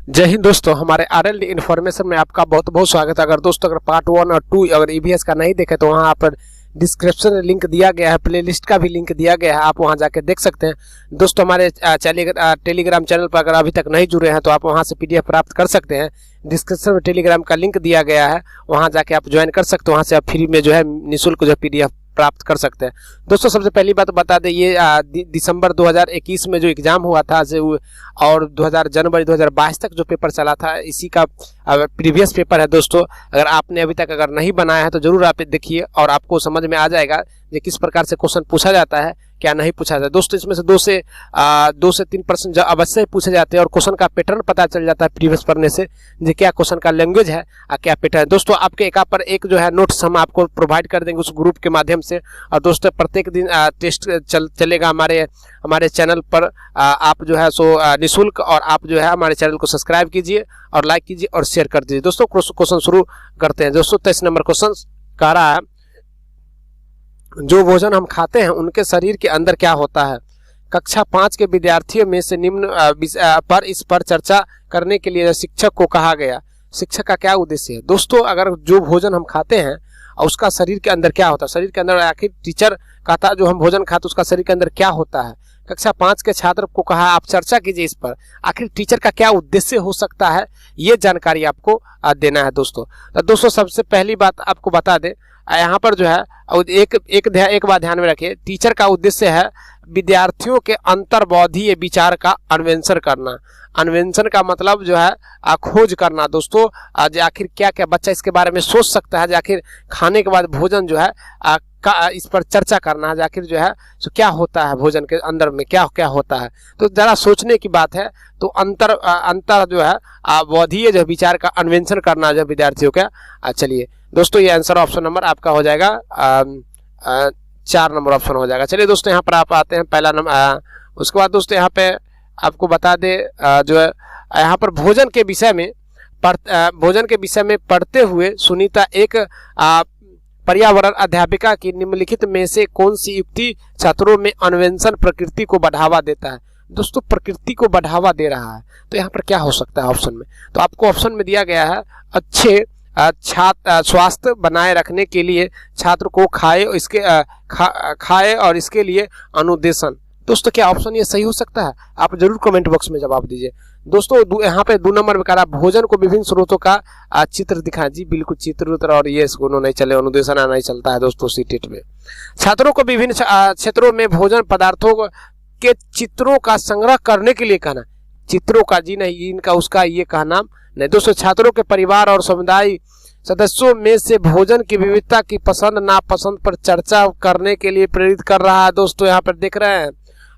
जय हिंद दोस्तों, हमारे आरएल इन्फॉर्मेशन में आपका बहुत बहुत स्वागत है। अगर दोस्तों अगर पार्ट 1 और 2 अगर ईवीएस का नहीं देखे तो वहाँ पर डिस्क्रिप्शन में लिंक दिया गया है, प्लेलिस्ट का भी लिंक दिया गया है, आप वहाँ जाके देख सकते हैं। दोस्तों हमारे टेलीग्राम चैनल पर अगर अभी तक नहीं जुड़े हैं तो आप वहाँ से पीडीएफ प्राप्त कर सकते हैं। डिस्क्रिप्शन में टेलीग्राम का लिंक दिया गया है, वहाँ जाके आप ज्वाइन कर सकते हो। वहाँ से आप फ्री में जो है निःशुल्क जो पीडीएफ प्राप्त कर सकते हैं। दोस्तों सबसे पहली बात बता दें, ये दिसंबर 2021 में जो एग्जाम हुआ था और जनवरी 2022 तक जो पेपर चला था, इसी का प्रीवियस पेपर है। दोस्तों अगर आपने अभी तक अगर नहीं बनाया है तो जरूर आप देखिए और आपको समझ में आ जाएगा कि किस प्रकार से क्वेश्चन पूछा जाता है, क्या नहीं पूछा जाता है। दोस्तों इसमें से 2 से 3% अवश्य पूछे जाते हैं और क्वेश्चन का पैटर्न पता चल जाता है प्रीवियस पढ़ने से, जो क्या क्वेश्चन का लैंग्वेज है और क्या पैटर्न है। दोस्तों आपके एक पर एक जो है नोट्स हम आपको प्रोवाइड कर देंगे उस ग्रुप के माध्यम से। और दोस्तों प्रत्येक दिन टेस्ट चलेगा हमारे चैनल पर। आप जो है सो निःशुल्क, और आप जो है हमारे चैनल को सब्सक्राइब कीजिए और लाइक कीजिए और शेयर कर दीजिए। दोस्तों क्वेश्चन शुरू करते हैं। दोस्तों 23 नंबर क्वेश्चन कह रहा है, जो भोजन हम खाते हैं उनके शरीर के अंदर क्या होता है। कक्षा 5 के विद्यार्थियों में से निम्न इस पर चर्चा करने के लिए शिक्षक को कहा गया। शिक्षक का क्या उद्देश्य है। दोस्तों अगर जो भोजन हम खाते हैं और उसका शरीर के अंदर क्या होता है, शरीर के अंदर आखिर टीचर कहता जो हम भोजन खाते उसका शरीर के अंदर क्या होता है। कक्षा 5 के छात्र को कहा आप चर्चा कीजिए इस पर, आखिर टीचर का क्या उद्देश्य हो सकता है, ये जानकारी आपको देना है। दोस्तों सबसे पहली बात आपको बता दें, यहाँ पर जो है एक बात ध्यान में रखिए, टीचर का उद्देश्य है विद्यार्थियों के अंतर्बोधीय विचार का अन्वेषण करना। अन्वेषण का मतलब जो है खोज करना। दोस्तों आज आखिर क्या क्या बच्चा इसके बारे में सोच सकता है, आखिर खाने के बाद भोजन जो है इस पर चर्चा करना है, आखिर जो है सो क्या होता है भोजन के अंदर में क्या क्या होता है। तो जरा सोचने की बात है। तो अंतर जो है बोधीय जो विचार का अन्वेषण करना जो विद्यार्थियों का। चलिए दोस्तों ये आंसर ऑप्शन नंबर आपका हो जाएगा 4 नंबर ऑप्शन हो जाएगा। चलिए दोस्तों यहाँ पर आप आते हैं पहला नंबर। उसके बाद दोस्तों यहाँ पे आपको बता दे जो है यहाँ पर भोजन के विषय में पढ़ते हुए सुनीता एक पर्यावरण अध्यापिका की निम्नलिखित में से कौन सी युक्ति छात्रों में अन्वेषण प्रकृति को बढ़ावा देता है। दोस्तों प्रकृति को बढ़ावा दे रहा है तो यहाँ पर क्या हो सकता है ऑप्शन में। तो आपको ऑप्शन में दिया गया है अच्छे स्वास्थ्य बनाए रखने के लिए छात्र को खाए और इसके लिए अनुदेशन। दोस्तों क्या ऑप्शन ये सही हो सकता है, आप जरूर कमेंट बॉक्स में जवाब दीजिए। दोस्तों यहाँ पे 2 नंबर में कह रहा भोजन को विभिन्न स्रोतों का चित्र दिखाएं। जी बिल्कुल, चित्र और ये दोनों नहीं चले, अनुदेशन नहीं चलता है दोस्तों सीटेट में। छात्रों को विभिन्न क्षेत्रों में भोजन पदार्थों के चित्रों का संग्रह करने के लिए कहना। चित्रों का जी नहीं, इनका उसका ये कहना नहीं। दोस्तों छात्रों के परिवार और समुदाय सदस्यों में से भोजन की विविधता की पसंद नापसंद पर चर्चा करने के लिए प्रेरित कर रहा है। दोस्तों यहाँ पर देख रहे हैं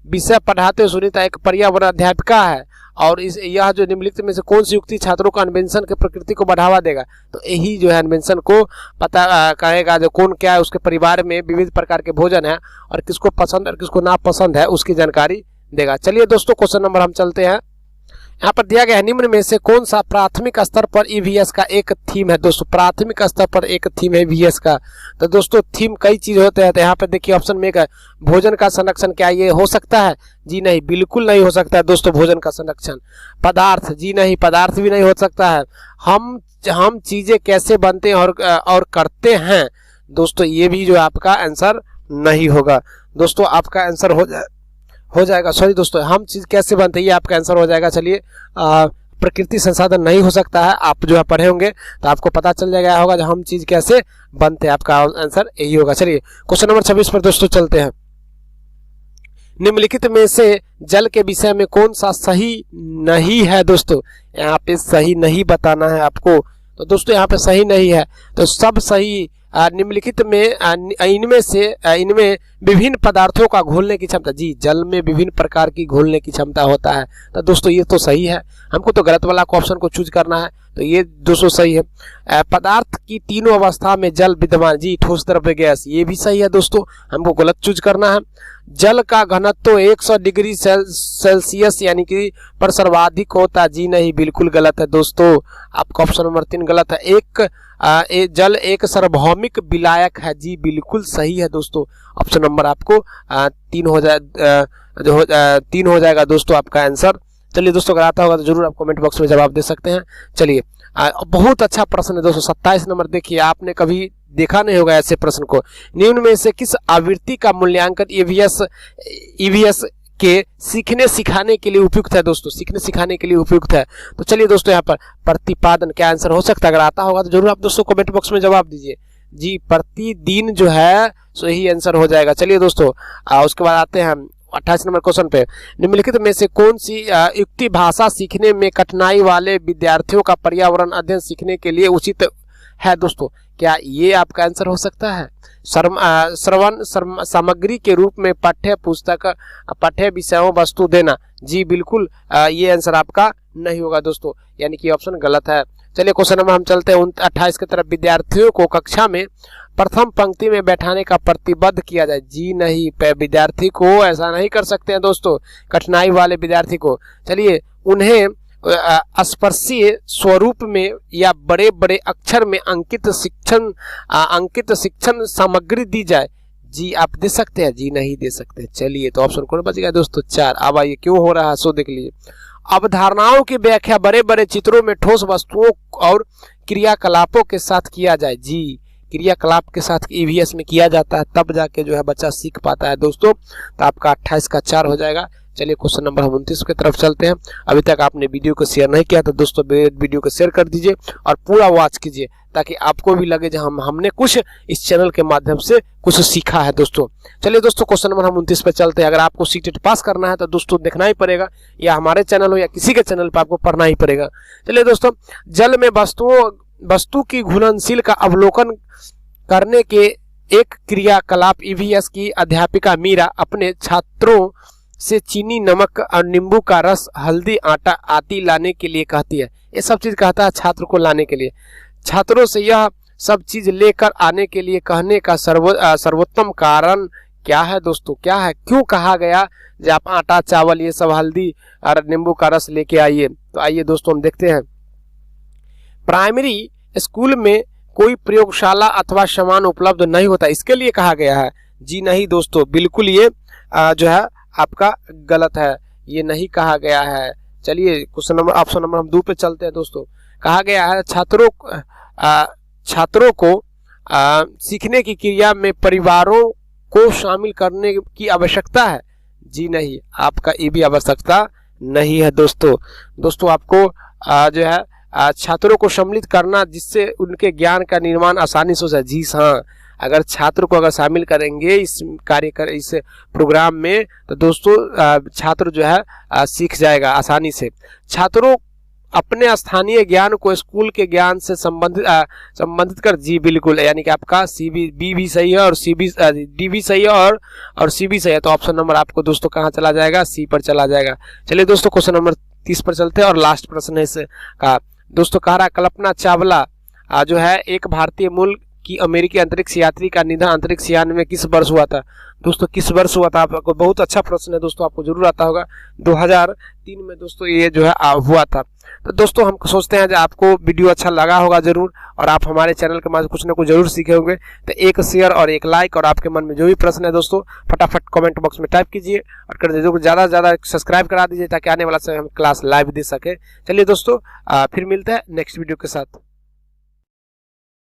विषय पढ़ाते सुनीता एक पर्यावरण अध्यापिका है और यह जो निम्नलिखित में से कौन सी युक्ति छात्रों का अन्वेषण के प्रकृति को बढ़ावा देगा। तो यही जो है अन्वेषण को पता करेगा जो कौन क्या है, उसके परिवार में विविध प्रकार के भोजन है और किसको पसंद और किसको नापसंद है उसकी जानकारी देगा। चलिए दोस्तों क्वेश्चन नंबर हम चलते हैं। यहाँ पर दिया गया है निम्न में से कौन सा प्राथमिक स्तर पर ईवीएस का एक थीम है। दोस्तों प्राथमिक स्तर पर एक थीम है ईवीएस का। तो दोस्तों थीम कई चीज होते हैं। तो यहाँ पर देखिए ऑप्शन में एक है भोजन का संरक्षण, क्या ये हो सकता है। जी नहीं, बिल्कुल नहीं हो सकता है दोस्तों भोजन का संरक्षण। पदार्थ, जी नहीं, पदार्थ भी नहीं हो सकता है। हम चीजें कैसे बनते हैं और करते हैं। दोस्तों ये भी जो आपका आंसर नहीं होगा। दोस्तों आपका आंसर हो जाएगा सॉरी दोस्तों, हम चीज कैसे बनते हैं ये आपका आंसर हो जाएगा। चलिए प्रकृति संसाधन नहीं हो सकता है। आप जो है पढ़े होंगे तो आपको पता चल जाएगा होगा जो हम चीज कैसे बनते हैं, आपका आंसर यही होगा। चलिए क्वेश्चन नंबर 26 पर दोस्तों चलते हैं। निम्नलिखित में से जल के विषय में कौन सा सही नहीं है। दोस्तों यहाँ पे सही नहीं बताना है आपको। तो दोस्तों यहाँ पे सही नहीं है तो सब सही। निम्नलिखित में इनमें विभिन्न पदार्थों का घोलने की क्षमता। जी जल में विभिन्न प्रकार की घोलने की क्षमता होता है। तो दोस्तों ये तो सही है, हमको तो गलत वाला ऑप्शन को चूज करना है। तो ये दोस्तों सही है। पदार्थ की तीनों अवस्था में जल विद्यमान। जी ठोस, द्रव्य, गैस, ये भी सही है दोस्तों, हमको गलत चूज करना है। जल का घनत्व 100 डिग्री सेल्सियस यानी कि पर सर्वाधिक होता। जी नहीं, बिल्कुल गलत है दोस्तों, आपका ऑप्शन नंबर 3 गलत है। जल एक सार्वभौमिक विलायक है। जी बिल्कुल सही है दोस्तों, ऑप्शन नंबर आपको 3 हो जाएगा दोस्तों आपका आंसर चलिए दोस्तों, अगर आता होगा तो जरूर आप कमेंट बॉक्स में जवाब दे सकते हैं। चलिए, बहुत अच्छा प्रश्न है दोस्तों। 27 नंबर देखिए, आपने कभी देखा नहीं होगा ऐसे प्रश्न को। निम्न में से किस आवृत्ति का मूल्यांकन ईवीएस के सीखने सिखाने के लिए उपयुक्त है दोस्तों? सीखने सिखाने के लिए उपयुक्त है। तो चलिए दोस्तों, यहाँ पर प्रतिपादन क्या आंसर हो सकता है? अगर आता होगा तो जरूर आप दोस्तों कमेंट बॉक्स में जवाब दीजिए। जी, प्रतिदिन जो है सो यही आंसर हो जाएगा। चलिए दोस्तों, उसके बाद आते हैं 28 नंबर क्वेश्चन पे। निम्नलिखित में से कौन सी युक्ति भाषा सीखने में कठिनाई वाले विद्यार्थियों का पर्यावरण अध्ययन सीखने के लिए उचित है दोस्तों? क्या ये आपका आंसर हो सकता है? श्रवण सामग्री के रूप में पाठ्य पुस्तक, पाठ्य विषयों वस्तु देना। जी बिल्कुल, ये आंसर आपका नहीं होगा दोस्तों, यानी कि ऑप्शन गलत है। चलिए क्वेश्चन नंबर हम चलते हैं 28 की तरफ। विद्यार्थियों को कक्षा में प्रथम पंक्ति में बैठाने का प्रतिबद्ध किया जाए। जी नहीं, विद्यार्थी को ऐसा नहीं कर सकते हैं दोस्तों, कठिनाई वाले विद्यार्थी को। चलिए, उन्हें स्पर्शीय स्वरूप में या बड़े बड़े अक्षर में अंकित शिक्षण सामग्री दी जाए। जी आप दे सकते हैं? जी नहीं दे सकते। चलिए, तो ऑप्शन कौन बच गया दोस्तों? 4। अब आइए क्यों हो रहा है सो देख लीजिए। अवधारणाओं की व्याख्या बड़े बड़े चित्रों में ठोस वस्तुओं और क्रियाकलापों के साथ किया जाए। जी, क्रियाकलाप के साथ ईवीएस में किया जाता है, तब जाके जो है बच्चा सीख पाता है दोस्तों। तो आपका 28 का 4 हो जाएगा। चलिए क्वेश्चन नंबर 29 की तरफ चलते हैं। अभी तक आपने वीडियो को शेयर नहीं किया तो दोस्तों वीडियो को शेयर कर दीजिए और पूरा वॉच कीजिए, ताकि आपको भी लगे जो हमने कुछ इस चैनल के माध्यम से कुछ सीखा है दोस्तों। चलिए दोस्तों, क्वेश्चन नंबर 29 पे चलते हैं। अगर आपको सीटेट पास करना है तो दोस्तों देखना ही पड़ेगा, या हमारे चैनल हो या किसी के चैनल पर आपको पढ़ना ही पड़ेगा। चलिए दोस्तों, जल में वस्तु की घुलनशील का अवलोकन करने के एक क्रियाकलाप ईवीएस की अध्यापिका मीरा अपने छात्रों से चीनी, नमक और नींबू का रस, हल्दी, आटा आदि लाने के लिए कहती है। ये सब चीज कहता है छात्र को लाने के लिए। छात्रों से यह सब चीज लेकर आने के लिए कहने का सर्वोत्तम कारण क्या है दोस्तों? क्या है, क्यों कहा गया जब आप आटा, चावल, ये सब, हल्दी और नींबू का रस लेके आइए? तो आइए दोस्तों हम देखते हैं। प्राइमरी स्कूल में कोई प्रयोगशाला अथवा सामान उपलब्ध नहीं होता, इसके लिए कहा गया है। जी नहीं दोस्तों, बिल्कुल ये जो है आपका गलत है, ये नहीं कहा गया है। चलिए क्वेश्चन नंबर ऑप्शन नंबर हम 2 पे चलते हैं दोस्तों। कहा गया है छात्रों को सीखने की क्रिया में परिवारों को शामिल करने की आवश्यकता है। जी नहीं, आपका ये भी आवश्यकता नहीं है दोस्तों। आपको जो है छात्रों को सम्मिलित करना, जिससे उनके ज्ञान का निर्माण आसानी से हो जाए। जी हाँ, अगर छात्र को अगर शामिल करेंगे इस प्रोग्राम में तो दोस्तों छात्र जो है सीख जाएगा आसानी से। छात्रों अपने स्थानीय ज्ञान को स्कूल के ज्ञान से संबंधित कर। जी बिल्कुल, यानी कि आपका बी भी सही है और डी भी सही है और सी भी सही है। तो ऑप्शन नंबर आपको दोस्तों कहाँ चला जाएगा? सी पर चला जाएगा। चलिए दोस्तों, क्वेश्चन नंबर 30 पर चलते हैं और लास्ट प्रश्न है इसका। दोस्तों कह रहा कल्पना चावला जो है एक भारतीय मूल की अमेरिकी अंतरिक्ष यात्री का निधन अंतरिक्ष यान में किस वर्ष हुआ था? दोस्तों किस वर्ष हुआ था? आपको बहुत अच्छा प्रश्न है दोस्तों, आपको जरूर आता होगा। 2003 में दोस्तों ये जो है हुआ था। तो दोस्तों हम सोचते हैं कि आपको वीडियो अच्छा लगा होगा जरूर, और आप हमारे चैनल के माध्यम कुछ ना कुछ जरूर सीखे होंगे। तो एक शेयर और एक लाइक, और आपके मन में जो भी प्रश्न है दोस्तों फटाफट कमेंट बॉक्स में टाइप कीजिए और कर दीजिए। ज़्यादा से ज़्यादा सब्सक्राइब करा दीजिए ताकि आने वाला समय हम क्लास लाइव दे सके। चलिए दोस्तों फिर मिलते हैं नेक्स्ट वीडियो के साथ।